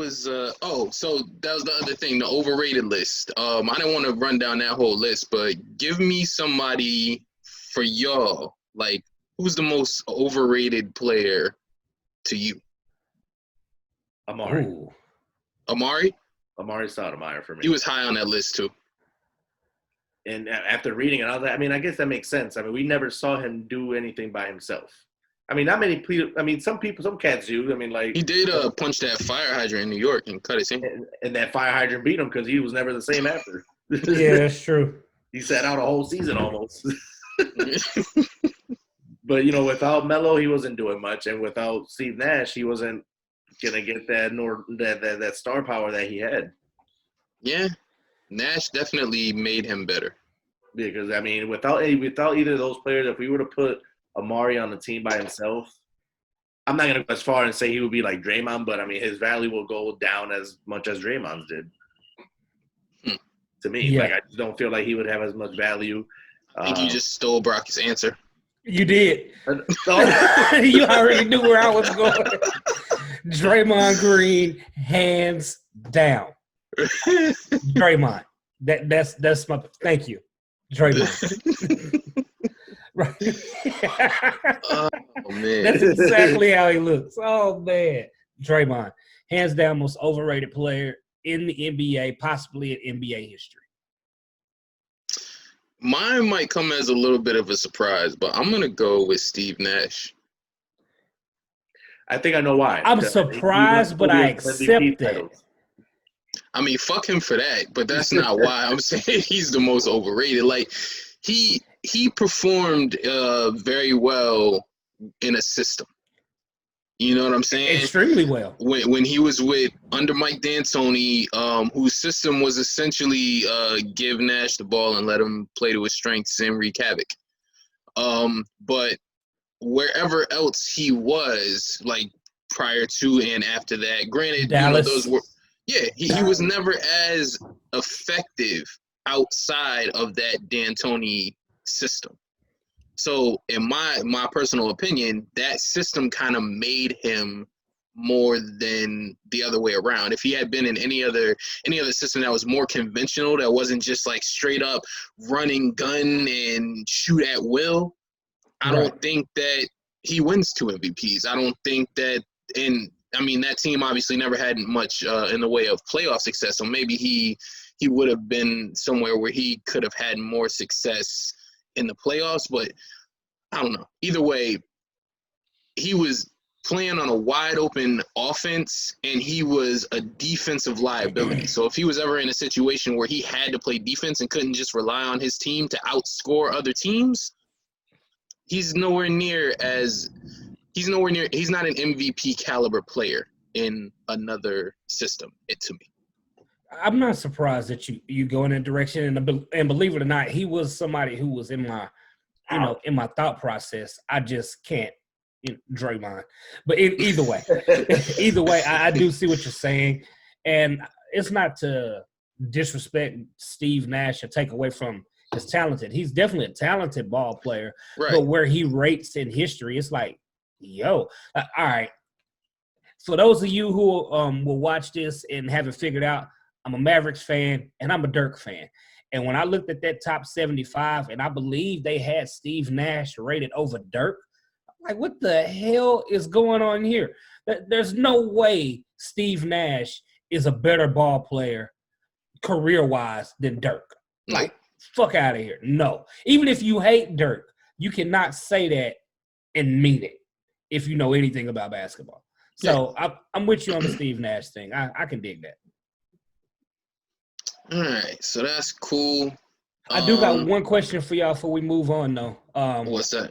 was so that was the other thing, the overrated list. I didn't want to run down that whole list, but give me somebody for y'all. Like, who's the most overrated player to you? Amari. Ooh. Amari? Amari Stoudemire for me. He was high on that list too. And after reading it, I was like, I mean, I guess that makes sense. I mean, we never saw him do anything by himself. I mean, not many people. I mean, some cats do. I mean, like He did punch that fire hydrant in New York and cut his hand. and that fire hydrant beat him because he was never the same after. Yeah, that's true. He sat out a whole season almost. But without Melo, he wasn't doing much, and without Steve Nash, he wasn't gonna get that star power that he had. Yeah, Nash definitely made him better. Because I mean, without either of those players, if we were to put Amari on the team by himself, I'm not gonna go as far and say he would be like Draymond, but I mean his value will go down as much as Draymond's did. To me, Yeah. like I just don't feel like he would have as much value. I think you just stole Brock's answer. You did. So, You already knew where I was going. Draymond Green, hands down. Draymond. That's my thank you. Draymond. Right. Oh man, That's exactly how he looks. Oh man. Draymond. Hands down most overrated player in the NBA, possibly in NBA history. mine might come as a little bit of a surprise, but I'm gonna go with Steve Nash. I think I know why. I'm surprised, but I accept it. I mean, fuck him for that, but that's not why I'm saying he's the most overrated. Like, he performed very well in a system. You know what I'm saying? Extremely well. When he was under Mike D'Antoni, whose system was essentially give Nash the ball and let him play to his strengths and wreak havoc. But wherever else he was, like prior to and after that, granted, Dallas. those were he was never as effective outside of that D'Antoni system. So in my personal opinion, that system kind of made him more than the other way around. If he had been in any other system that was more conventional, that wasn't just like straight up running gun and shoot at will, I don't think that he wins 2 MVPs. I don't think that that team obviously never had much in the way of playoff success. So maybe he would have been somewhere where he could have had more success in the playoffs, but I don't know. Either way, he was playing on a wide open offense and he was a defensive liability. So if he was ever in a situation where he had to play defense and couldn't just rely on his team to outscore other teams, he's not an MVP caliber player in another system, to me. I'm not surprised that you go in that direction, and believe it or not, he was somebody who was in my, in my thought process. I just can't, Draymond. But either way, I do see what you're saying, and it's not to disrespect Steve Nash or take away from his talented. He's definitely a talented ball player, Right. But where he rates in history, it's like, all right. For those of you who will watch this and haven't figured out, I'm a Mavericks fan and I'm a Dirk fan. And when I looked at that top 75, and I believe they had Steve Nash rated over Dirk, I'm like, what the hell is going on here? There's no way Steve Nash is a better ball player career-wise than Dirk. Like, fuck out of here. No. Even if you hate Dirk, you cannot say that and mean it if you know anything about basketball. So I'm with you on the Steve Nash thing. I can dig that. All right, so that's cool. I do got one question for y'all before we move on, though. What's that?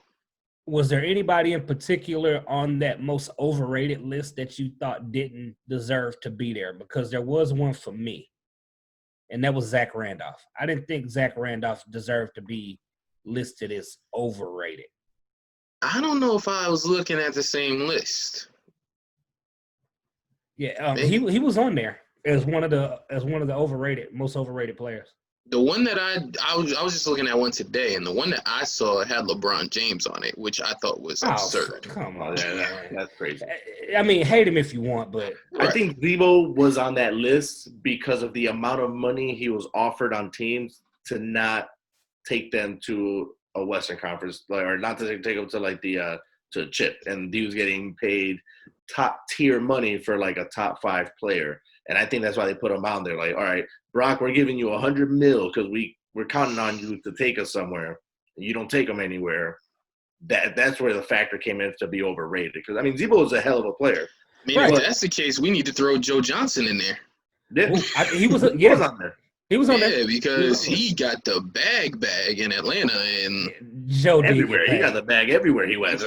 Was there anybody in particular on that most overrated list that you thought didn't deserve to be there? Because there was one for me, and that was Zach Randolph. I didn't think Zach Randolph deserved to be listed as overrated. I don't know if I was looking at the same list. Yeah, he was on there as one of the most overrated players. The one that I was just looking at one today, and the one that I saw had LeBron James on it, which I thought was absurd. Come on, That's crazy. I mean, hate him if you want, but I think Zebo was on that list because of the amount of money he was offered on teams to not take them to a Western Conference, or not to take them to like the to chip, and he was getting paid top tier money for like a top 5 player, and I think that's why they put him on there. Like, all right, Brock, we're giving you $100 million because we're counting on you to take us somewhere, and you don't take them anywhere. That's where the factor came in to be overrated. Because I mean, Zebo was a hell of a player. I mean, if that's the case, we need to throw Joe Johnson in there. Yeah. He was on there. He was on there. Yeah, because he got the bag in Atlanta, and Joe everywhere. He got the bag everywhere he went.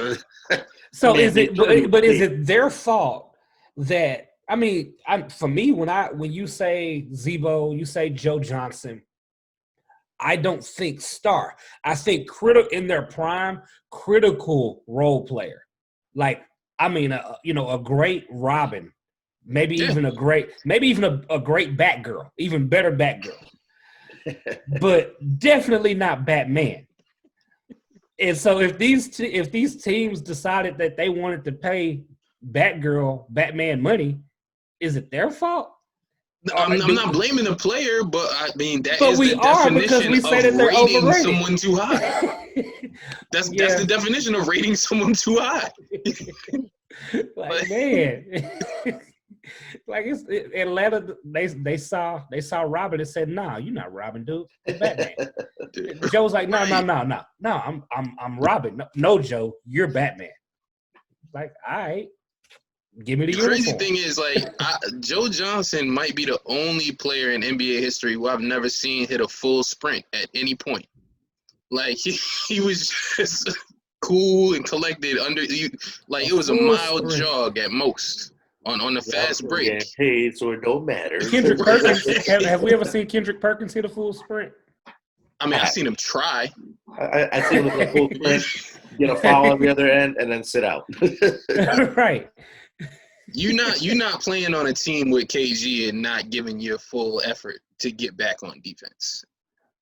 So is it? But is it their fault that? I mean, for me, when you say Zebo, you say Joe Johnson, I don't think star. I think in their prime, critical role player. Like, I mean, a great Robin, maybe even a great Batgirl, even better Batgirl, but definitely not Batman. And so if these teams decided that they wanted to pay Batman money, is it their fault? I'm not blaming the player, but I mean that but is we the are definition because we say that they're rating overrated. Someone too high. That's the definition of rating someone too high. Like, man, like it's Atlanta. They saw Robin and said, "Nah, you're not Robin, dude. You're Batman." Joe was like, "No, I'm Robin. No, Joe, you're Batman." Like, all right. Give me the crazy uniform. thing is, like, Joe Johnson might be the only player in NBA history who I've never seen hit a full sprint at any point. Like, he was just cool and collected it was a mild jog at most on the fast break. Getting paid, so it don't matter. Kendrick Perkins. Have we ever seen Kendrick Perkins hit a full sprint? I mean, I've seen him try. I seen him hit a full sprint, get a foul on the other end, and then sit out. Right. You're not playing on a team with KG and not giving your full effort to get back on defense.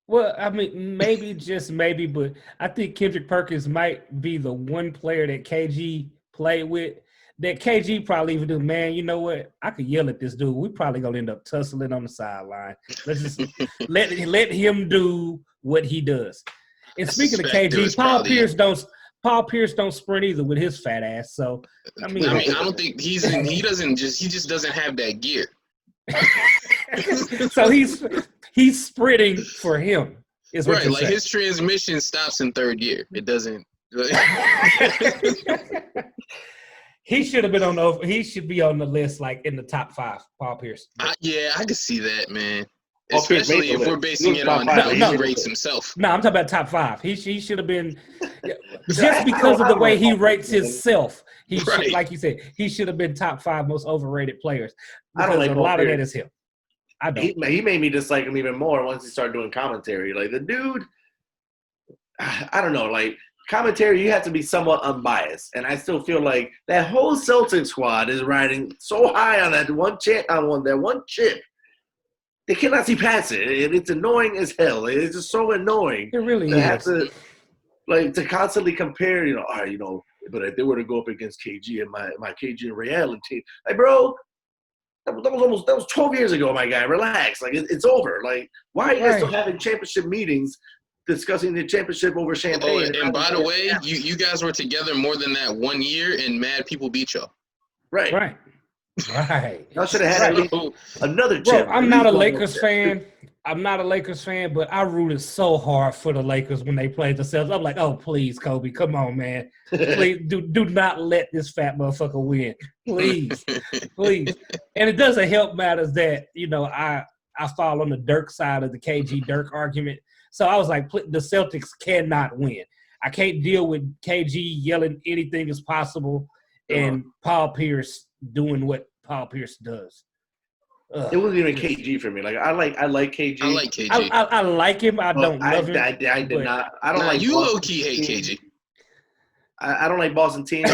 Well, I mean, just maybe, but I think Kendrick Perkins might be the one player that KG played with that KG probably even do. Man, you know what? I could yell at this dude. We probably gonna end up tussling on the sideline. Let's just let him do what he does. And speaking of KG, Paul Pierce don't sprint either with his fat ass. So I mean, I don't think he just doesn't have that gear. So he's sprinting for him. Is what right? Like saying. His transmission stops in third gear. It doesn't. He should have been he should be on the list, like in the top 5. Paul Pierce. I could see that, man. Especially if we're basing it on how he rates himself. No, I'm talking about top 5. He should have been just because of the way he rates himself. He should, like you said, he should have been top 5 most overrated players. I don't like a lot of that is him. I don't. He made me dislike him even more once he started doing commentary. Like the dude, I don't know. Like commentary, you have to be somewhat unbiased, and I still feel like that whole Celtics squad is riding so high on that one chip. They cannot see past it. It's annoying as hell. It's just so annoying. It really is. Have to constantly compare, but if they were to go up against KG and my KG and Ray Allen team, like, bro, that was 12 years ago, my guy. Relax. Like, it's over. Like, why are you guys still having championship meetings discussing the championship over champagne? And by the way, you guys were together more than that 1 year, and mad people beat y'all. Right. Right. Y'all should have had another chip. Bro, I'm not a Lakers fan, but I rooted so hard for the Lakers when they played the Celtics. I'm like, oh, please, Kobe, come on, man. Please, do not let this fat motherfucker win. Please. And it doesn't help matters that, I fall on the Dirk side of the KG Dirk argument. So I was like, the Celtics cannot win. I can't deal with KG yelling anything is possible and Paul Pierce doing what Paul Pierce does. It wasn't even KG for me. Like I like KG. I like KG. I like him. I don't love him. I did not. I don't like. You low key hate KG. I don't like Boston teams.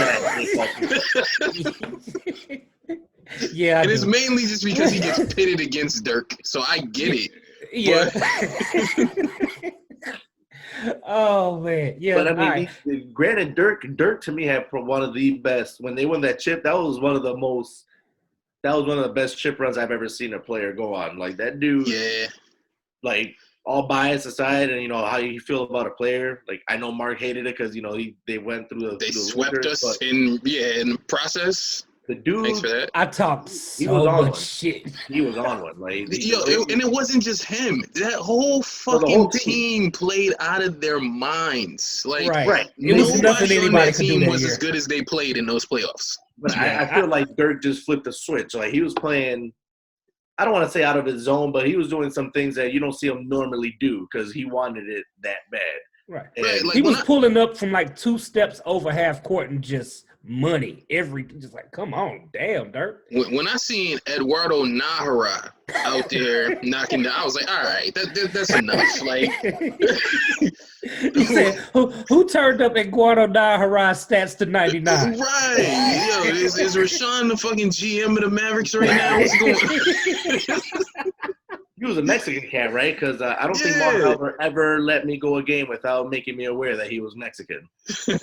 Yeah, and it's mainly just because he gets pitted against Dirk. So I get it. Yeah. Oh man, yeah. But I all mean, right. granted, Dirk to me had one of the best. When they won that chip, that was one of the most. That was one of the best chip runs I've ever seen a player go on. Like that dude. Yeah. Like all bias aside, and how you feel about a player. Like I know Mark hated it because they went through They the swept Lakers, us but in the process. the Thanks dude, for that. I talked he was so on much one. shit. He was on one. Like And it wasn't just him. That whole the fucking whole team. team played out of their minds. Like Right. It was nothing nobody on anybody that could do team that was year. as good as they played in those playoffs. But Yeah, I feel like Dirk just flipped the switch. Like he was playing. I don't want to say out of his zone, but he was doing some things that you don't see him normally do because he wanted it that bad. Right. Right, like he was pulling up from like 2 steps over half court and just money just like, come on, damn, Dirk. When I seen Eduardo Nahara out there knocking down, I was like, all right, that's enough. Like, He said, who turned up Eduardo Nahara's stats to 99? Right. Yo, is Rashawn the fucking GM of the Mavericks right now? What's going on? He was a Mexican cat, right? Because I don't think Mark Albert ever let me go a game without making me aware that he was Mexican. Like,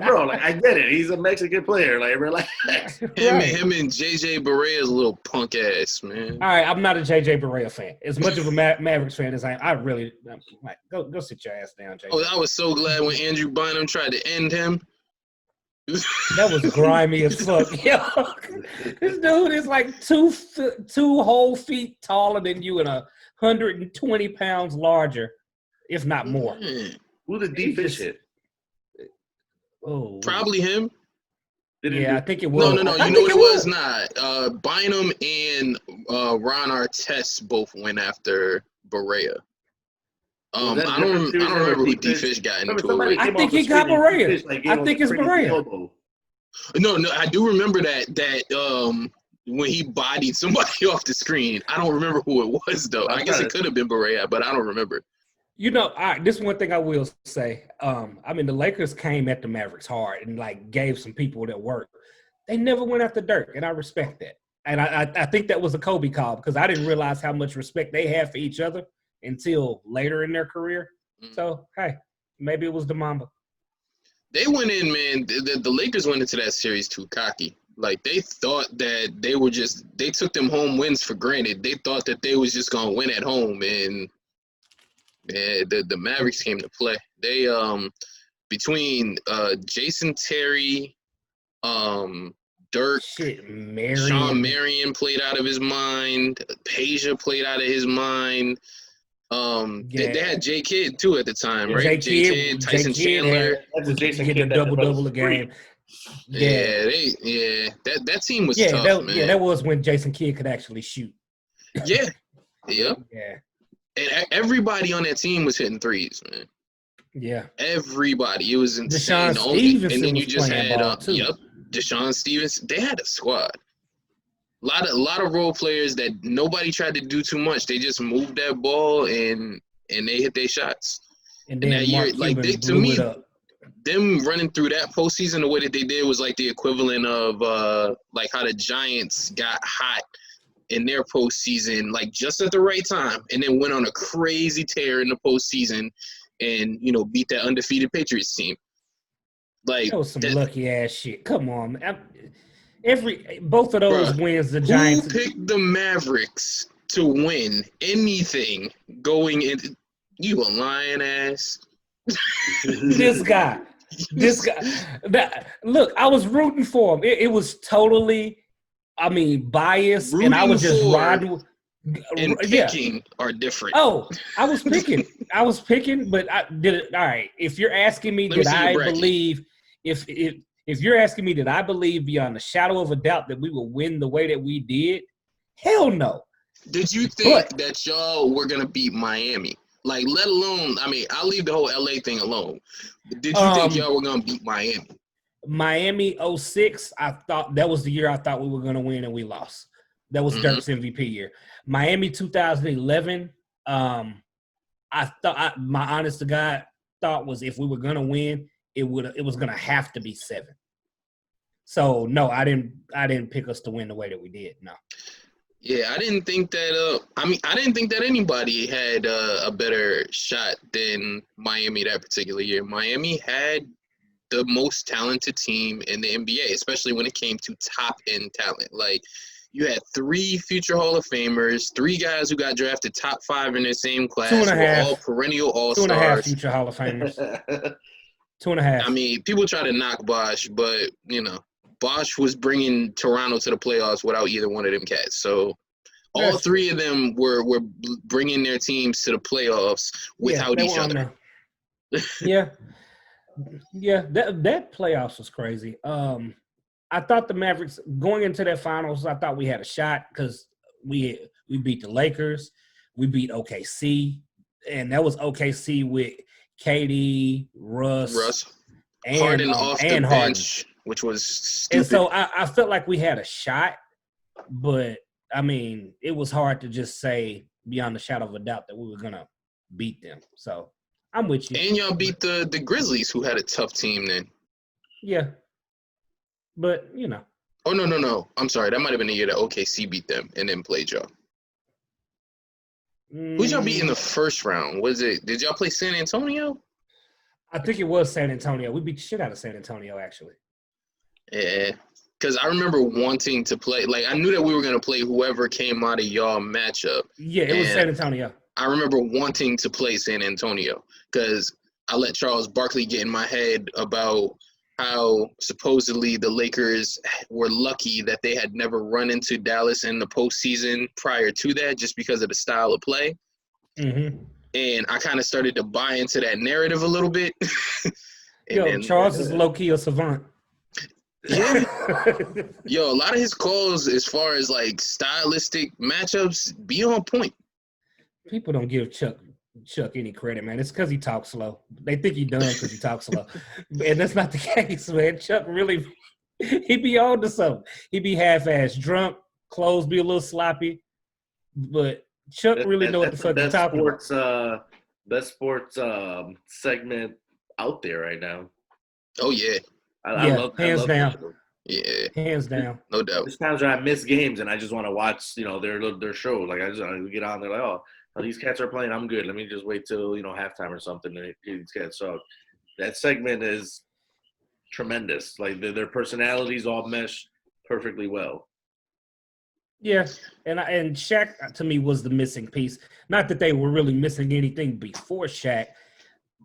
bro, like I get it. He's a Mexican player. Like, relax. Him and JJ Barea's little punk ass, man. All right, I'm not a JJ Barea fan. As much of a Mavericks fan as I'm like, go sit your ass down, JJ. Oh, I was so glad when Andrew Bynum tried to end him. That was grimy as fuck. Yo, this dude is like two whole feet taller than you and 120 pounds larger, if not more. Who did D-Fish hit? Oh, Probably him. I think it was. No. You know what it was? Not. Bynum and Ron Artest both went after Barea. I don't remember who D-Fish got into it with. I think he got Barea. I think it's Barea. No, I do remember that when he bodied somebody off the screen. I don't remember who it was though. I guess it could have been Barea, but I don't remember. All right, this is one thing I will say. I mean, the Lakers came at the Mavericks hard and like gave some people that work. They never went after Dirk, and I respect that. And I think that was a Kobe call because I didn't realize how much respect they had for each other until later in their career. So, hey, maybe it was the Mamba. They went in, man. The Lakers went into that series too cocky. Like, they thought that they took them home wins for granted. They thought that they was just going to win at home, and the Mavericks came to play. They, between Jason Terry, Dirk, Sean Marion played out of his mind. Peja played out of his mind. They had J Kidd too at the time, right? J Kidd, Tyson Chandler. That's a Jason Kidd a double a game. That team was tough, man. Yeah, that was when Jason Kidd could actually shoot. Yeah. Yep. Yeah. And everybody on that team was hitting threes, man. Yeah. Everybody. It was insane. Deshaun Stevenson and then you was just playing had ball too. Deshaun Stevenson. They had a squad. A lot of role players that nobody tried to do too much. They just moved that ball and they hit their shots. And then that year, like to me, them running through that postseason the way that they did was like the equivalent of like how the Giants got hot in their postseason, like just at the right time, and then went on a crazy tear in the postseason and beat that undefeated Patriots team. Like that was some lucky ass shit. Come on, man. Both of those wins, the Giants. Who picked the Mavericks to win anything going in? You a lying ass. This guy. Look, I was rooting for him. It was totally, biased, and I was just riding. And picking are different. Oh, I was picking, but I did it. All right. If you're asking me, did I believe? If you're asking me, did I believe beyond a shadow of a doubt that we will win the way that we did? Hell no. Did you think that y'all were gonna beat Miami? Like, let alone, I'll leave the whole LA thing alone. Did you think y'all were gonna beat Miami? Miami 06, I thought that was the year I thought we were gonna win and we lost. That was Dirk's MVP year. Miami 2011, I thought my honest to God thought was if we were gonna win, it was gonna have to be 7. So no, I didn't pick us to win the way that we did. No. Yeah, I didn't think that. I didn't think that anybody had a better shot than Miami that particular year. Miami had the most talented team in the NBA, especially when it came to top end talent. Like, you had 3 future Hall of Famers, 3 guys who got drafted top 5 in their same class, Two and a who were half. all perennial all 2.5 stars. future Hall of Famers. 2.5. I mean, people try to knock Bosh, but Bosh was bringing Toronto to the playoffs without either one of them cats. So all 3 of them were bringing their teams to the playoffs without each other. Yeah. That playoffs was crazy. I thought the Mavericks going into that finals, I thought we had a shot because we beat the Lakers, we beat OKC, and that was OKC with KD, Russ, and Harden off the and bench, which was stupid. And so I felt like we had a shot, but I mean, it was hard to just say beyond the shadow of a doubt that we were gonna beat them. So I'm with you. And y'all beat the Grizzlies, who had a tough team then. Yeah. But, Oh, no. I'm sorry. That might have been the year that OKC beat them and then played y'all. Who'd y'all beat in the first round? Was it? Did y'all play San Antonio? I think it was San Antonio. We beat the shit out of San Antonio, actually. Yeah. Because I remember wanting to play. Like, I knew that we were going to play whoever came out of y'all matchup. Yeah, it was San Antonio. I remember wanting to play San Antonio because I let Charles Barkley get in my head about how supposedly the Lakers were lucky that they had never run into Dallas in the postseason prior to that just because of the style of play. Mm-hmm. And I kind of started to buy into that narrative a little bit. Charles is low-key a savant. Yeah. Yo, a lot of his calls as far as like stylistic matchups be on point. People don't give Chuck any credit, man. It's because he talks slow. They think he dumb because he talks slow. And that's not the case, man. Chuck really, he be on to something. He be half-assed drunk, clothes be a little sloppy, but Chuck really know what the fuck he's talking about. Best sports segment out there right now. Oh, yeah. I love down. Yeah, hands down, no doubt. There's times where I miss games and I just want to watch, their show. Like I just want to get on there, like, oh, these cats are playing. I'm good. Let me just wait till halftime or something to get these cats. So that segment is tremendous. Like their personalities all mesh perfectly well. Yeah, and Shaq to me was the missing piece. Not that they were really missing anything before Shaq.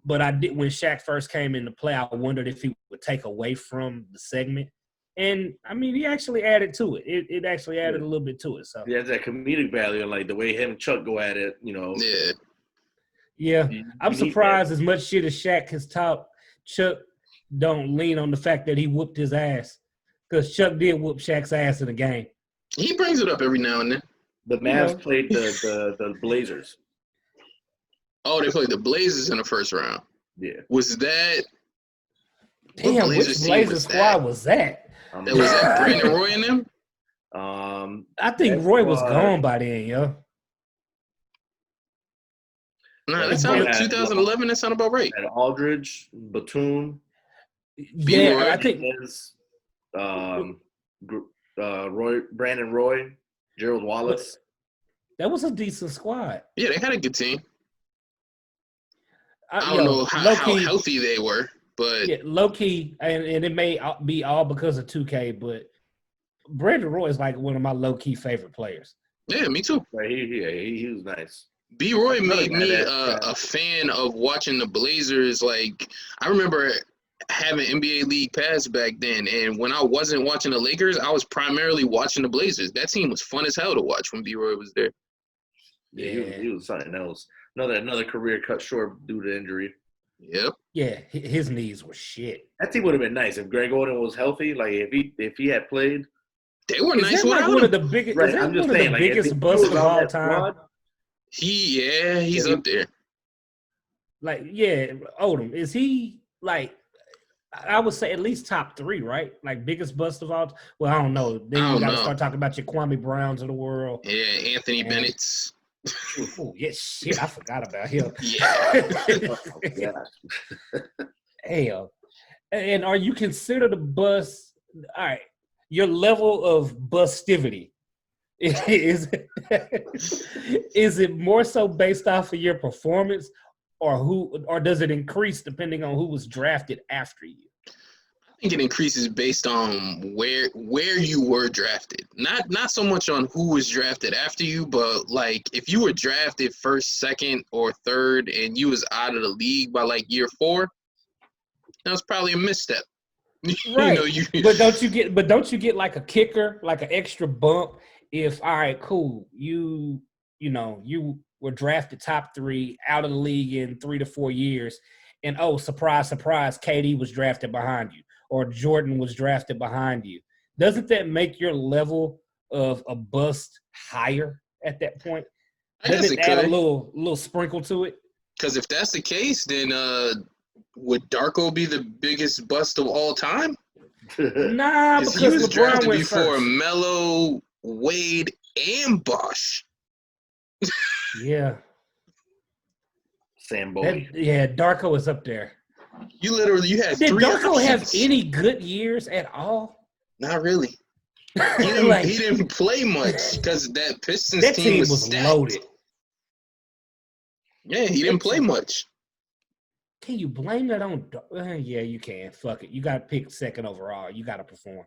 But I did when Shaq first came into play, I wondered if he would take away from the segment. And I mean, he actually added to it. It actually added a little bit to it. So he has that comedic value, like the way him and Chuck go at it, Yeah. Yeah. I'm surprised as much shit as Shaq has talked, Chuck don't lean on the fact that he whooped his ass. Because Chuck did whoop Shaq's ass in the game. He brings it up every now and then. The Mavs played the Blazers. Oh, they played the Blazers in the first round. Yeah. Was that? Damn, which Blazers squad was that? That was that Brandon Roy and them? I think Roy was gone by then, yo. Nah, that sounded 2011. That sounded about right. And Aldridge, Batum. Yeah, I think. Brandon Roy, Gerald Wallace. That was a decent squad. Yeah, they had a good team. I don't know how healthy they were, but low key, and it may be all because of 2K, but Brandon Roy is like one of my low key favorite players. Yeah, me too. Right, he was nice. B. Roy made me a fan of watching the Blazers. Like, I remember having NBA League Pass back then, and when I wasn't watching the Lakers, I was primarily watching the Blazers. That team was fun as hell to watch when B. Roy was there. Yeah, he was something else. Another career cut short due to injury. Yep. Yeah, his knees were shit. That team would have been nice if Greg Oden was healthy. Like if he had played, they were nice. Like one of the biggest. Right, I'm just saying, the biggest busts of all time. He's up there. Like, yeah, Odom, is he like? I would say at least top 3, right? Like biggest bust of all. Well, I don't know. Then you got to start talking about your Kwame Browns of the world. Yeah, Anthony Bennett's. Oh, yeah, shit, I forgot about him. Yeah. Hell. And are you considered a bust? All right, your level of bustivity. Is it more so based off of your performance, or does it increase depending on who was drafted after you? I think it increases based on where you were drafted. Not so much on who was drafted after you, but like if you were drafted first, second, or third, and you was out of the league by like year 4, that was probably a misstep. Right. But don't you get like a kicker, like an extra bump if, all right, cool, you were drafted top 3 out of the league in 3 to 4 years, and oh, surprise, surprise, KD was drafted behind you, or Jordan was drafted behind you. Doesn't that make your level of a bust higher at that point? Doesn't it add a little sprinkle to it? Because if that's the case, then would Darko be the biggest bust of all time? Nah, because he was LeBron drafted went before first. Melo, Wade, and Bosh. Yeah. Sam Bowie. Darko is up there. You had Did 3 Darko options. have any good years at all? Not really. He didn't play much because that Pistons team was stacked. Loaded. Yeah, he didn't play much. Can you blame that on? Yeah, you can. Fuck it. You got to pick second overall. You got to perform.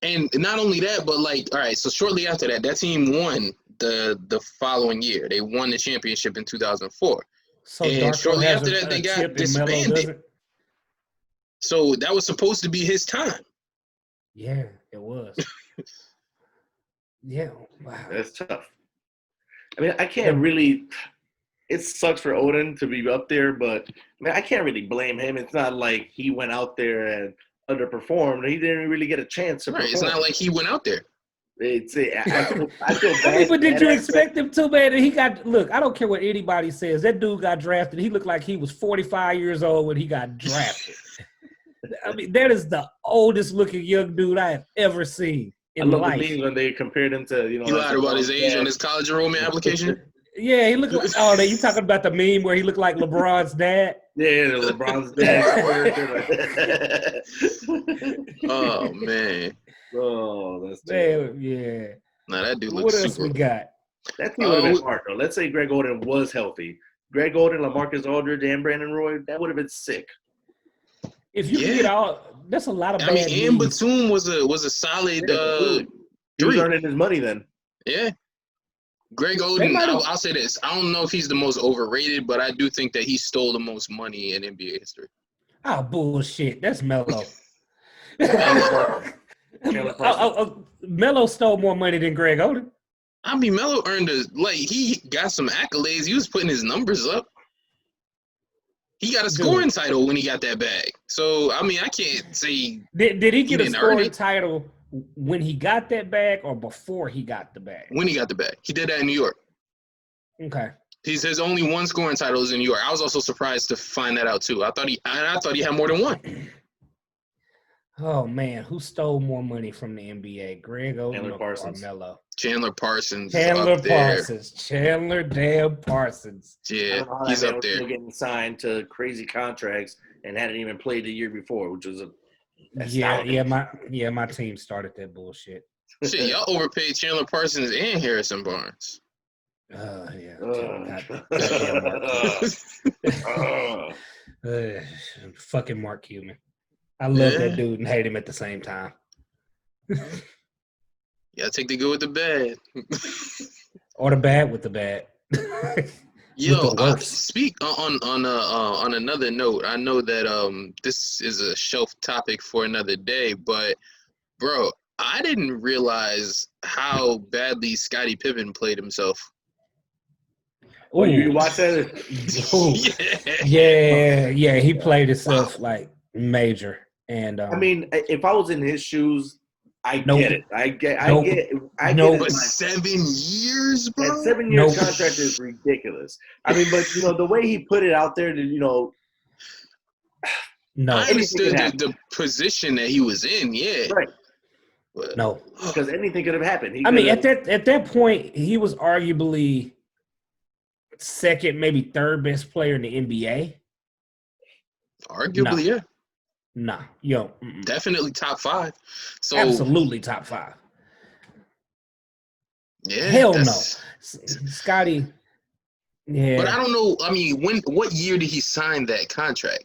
And not only that, but like, all right. So shortly after that team won the following year. They won the championship in 2004. So and Darko shortly has after that, they got chip disbanded. So that was supposed to be his time. Yeah, it was. Yeah, wow. That's tough. I mean, I can't really. It sucks for Odin to be up there, but I mean, I can't really blame him. It's not like he went out there and underperformed. He didn't really get a chance to perform. It's not like he went out there. I feel bad. I mean, but did you expect him to, man? He got look. I don't care what anybody says. That dude got drafted. He looked like he was 45 years old when he got drafted. I mean, that is the oldest looking young dude I have ever seen in life. I love when they compared him to, He lied about his age on his college enrollment application. Yeah, he looked like. Oh, you talking about the meme where he looked like LeBron's dad? Yeah, LeBron's dad. Oh man. Oh, that's terrible. Yeah. Nah, that dude looks What super. else we got? That team would have been smart though. Let's say Greg Oden was healthy. Greg Oden, LaMarcus Aldridge, and Brandon Roy. That would have been sick. If you can get all, that's a lot of. I mean, and Batum was a solid. He was earning his money then. Yeah. Greg Oden, I'll say this. I don't know if he's the most overrated, but I do think that he stole the most money in NBA history. Oh, bullshit. That's Melo. Melo stole more money than Greg Oden. I mean, Melo earned he got some accolades. He was putting his numbers up. He got a scoring title when he got that bag. So, I mean, I can't say. Did he get a scoring title when he got that bag or before he got the bag? When he got the bag. He did that in New York. Okay. His only one scoring title is in New York. I was also surprised to find that out too. I thought he had more than one. Oh man, who stole more money from the NBA? Greg Oden or Melo? Chandler Parsons. Chandler damn Parsons. Yeah, he's up there. Getting signed to crazy contracts and hadn't even played the year before, which was my team started that bullshit. Shit, y'all overpaid Chandler Parsons and Harrison Barnes. Fucking Mark Cuban. I love that dude and hate him at the same time. Yeah, take the good with the bad. Or the bad with the bad. Yo, speak on another note. I know that this is a shelf topic for another day, but bro, I didn't realize how badly Scottie Pippen played himself. Oh, you watch that? Yeah, he played himself like major. And I mean, if I was in his shoes, I get it. I get it. But 7 years, bro? That 7 year contract is ridiculous. I mean, but the way he put it out there, no, I understood the position that he was in. Yeah, right. But, no, because anything could have happened. At that point, he was arguably second, maybe third best player in the NBA. Arguably, yeah. Nah, definitely top 5. So absolutely top 5. Yeah, Hell no. Scotty. Yeah. But I don't know. I mean, what year did he sign that contract?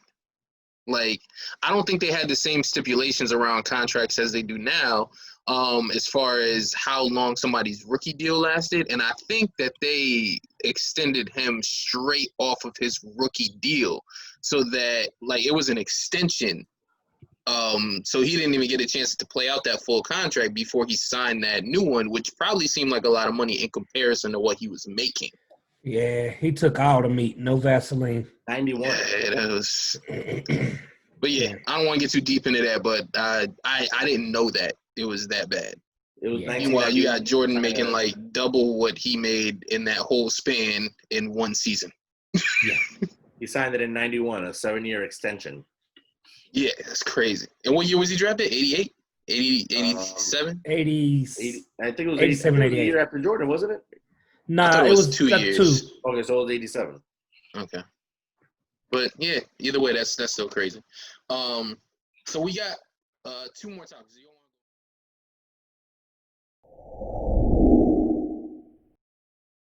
Like, I don't think they had the same stipulations around contracts as they do now, as far as how long somebody's rookie deal lasted. And I think that they extended him straight off of his rookie deal, so that like it was an extension. So he didn't even get a chance to play out that full contract before he signed that new one, which probably seemed like a lot of money in comparison to what he was making. Yeah, he took all the meat, no Vaseline. 91. Yeah, that was. But yeah, I don't want to get too deep into that. But I didn't know that it was that bad. It was Yeah. Meanwhile, you got Jordan 1991. making like double what he made in that whole span in one season. He signed it in 91, a 7-year extension. Yeah, that's crazy. And what year was he drafted? 88? 80, 87? 80, I think it was 87, 87, 88. a year after Jordan, wasn't it? Nah, I thought it was 2 got years. two. Okay, so it was 87. Okay. But yeah, either way, that's still crazy. So we got 2 more topics.